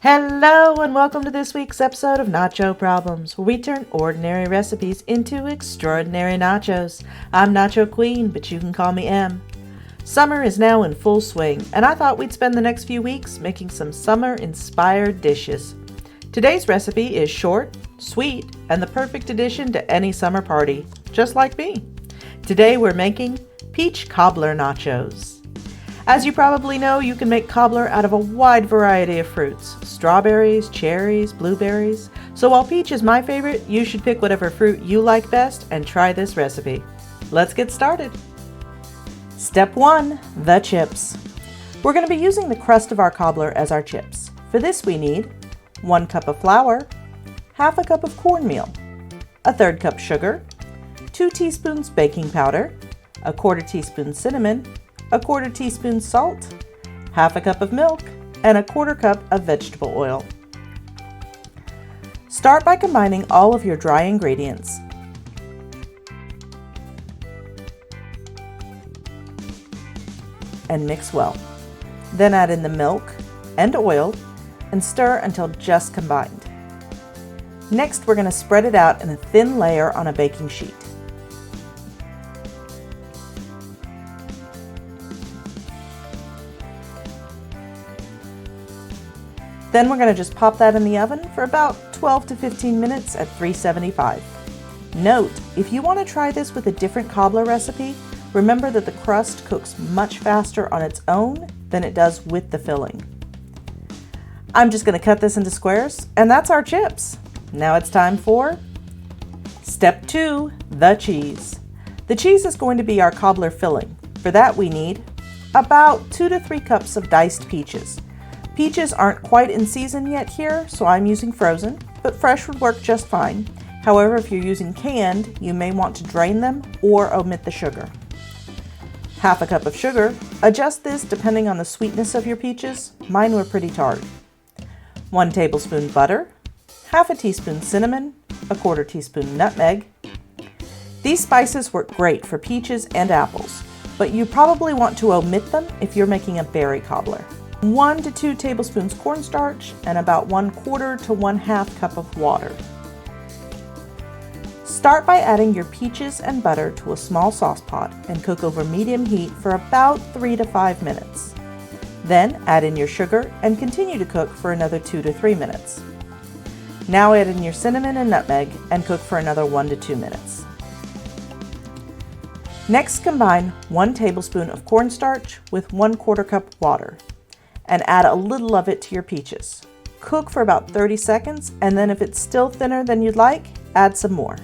Hello and welcome to this week's episode of Nacho Problems, where we turn ordinary recipes into extraordinary nachos. I'm Nacho Queen, but you can call me M. Summer is now in full swing, and I thought we'd spend the next few weeks making some summer-inspired dishes. Today's recipe is short, sweet, and the perfect addition to any summer party, just like me. Today we're making peach cobbler nachos. As you probably know, you can make cobbler out of a wide variety of fruits: strawberries, cherries, blueberries. So while peach is my favorite, you should pick whatever fruit you like best and try this recipe. Let's get started. Step 1, the chips. We're going to be using the crust of our cobbler as our chips. For this we need 1 cup of flour, half a cup of cornmeal, a 1/3 cup sugar, 2 teaspoons baking powder, a 1/4 teaspoon cinnamon, a 1/4 teaspoon salt, half a cup of milk, and a 1/4 cup of vegetable oil. Start by combining all of your dry ingredients. And mix well. Then add in the milk and oil and stir until just combined. Next, we're going to spread it out in a thin layer on a baking sheet. Then we're going to just pop that in the oven for about 12 to 15 minutes at 375. Note, if you want to try this with a different cobbler recipe, remember that the crust cooks much faster on its own than it does with the filling. I'm just going to cut this into squares, and that's our chips. Now it's time for Step 2, the cheese. The cheese is going to be our cobbler filling. For that we need about 2 to 3 cups of diced peaches. Peaches aren't quite in season yet here, so I'm using frozen, but fresh would work just fine. However, if you're using canned, you may want to drain them or omit the sugar. Half a cup of sugar. Adjust this depending on the sweetness of your peaches. Mine were pretty tart. 1 tablespoon butter, half a teaspoon cinnamon, a 1/4 teaspoon nutmeg. These spices work great for peaches and apples, but you probably want to omit them if you're making a berry cobbler. 1 to 2 tablespoons cornstarch and about 1/4 to 1/2 cup of water. Start by adding your peaches and butter to a small sauce pot and cook over medium heat for about 3 to 5 minutes. Then add in your sugar and continue to cook for another 2 to 3 minutes. Now add in your cinnamon and nutmeg and cook for another 1 to 2 minutes. Next, combine 1 tablespoon of cornstarch with 1/4 cup water and add a little of it to your peaches. Cook for about 30 seconds, and then if it's still thinner than you'd like, add some more.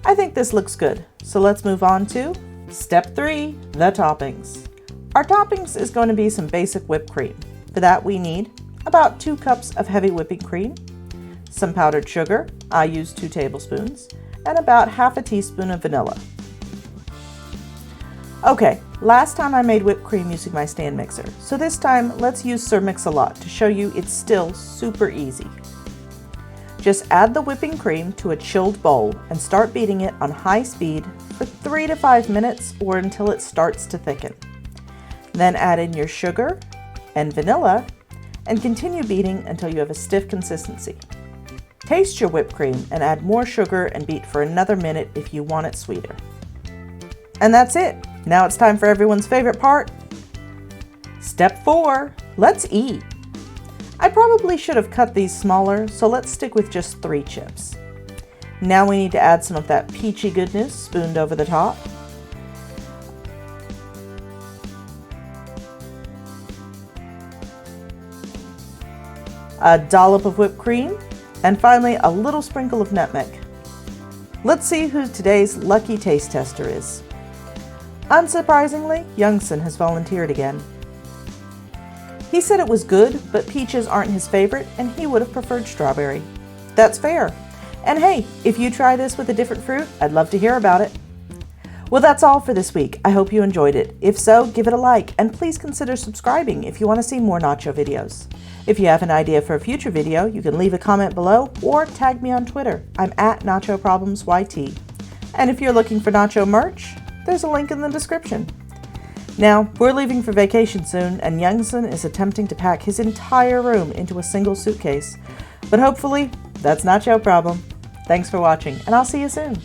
I think this looks good, so let's move on to Step 3, the toppings. Our toppings is going to be some basic whipped cream. For that we need about 2 cups of heavy whipping cream, some powdered sugar, I used 2 tablespoons, and about half a teaspoon of vanilla. Okay, last time I made whipped cream using my stand mixer, so this time let's use Sir Mix-a-Lot to show you it's still super easy. Just add the whipping cream to a chilled bowl and start beating it on high speed for 3 to 5 minutes or until it starts to thicken. Then add in your sugar and vanilla and continue beating until you have a stiff consistency. Taste your whipped cream and add more sugar and beat for another minute if you want it sweeter. And that's it. Now it's time for everyone's favorite part. Step 4, let's eat. I probably should have cut these smaller, so let's stick with just 3 chips. Now we need to add some of that peachy goodness spooned over the top. A dollop of whipped cream, and finally a little sprinkle of nutmeg. Let's see who today's lucky taste tester is. Unsurprisingly, Youngson has volunteered again. He said it was good, but peaches aren't his favorite and he would have preferred strawberry. That's fair. And hey, if you try this with a different fruit, I'd love to hear about it. Well, that's all for this week. I hope you enjoyed it. If so, give it a like and please consider subscribing if you want to see more nacho videos. If you have an idea for a future video, you can leave a comment below or tag me on Twitter. I'm at NachoProblemsYT. And if you're looking for nacho merch, there's a link in the description. Now, we're leaving for vacation soon, and Youngson is attempting to pack his entire room into a single suitcase. But hopefully, that's not your problem. Thanks for watching, and I'll see you soon.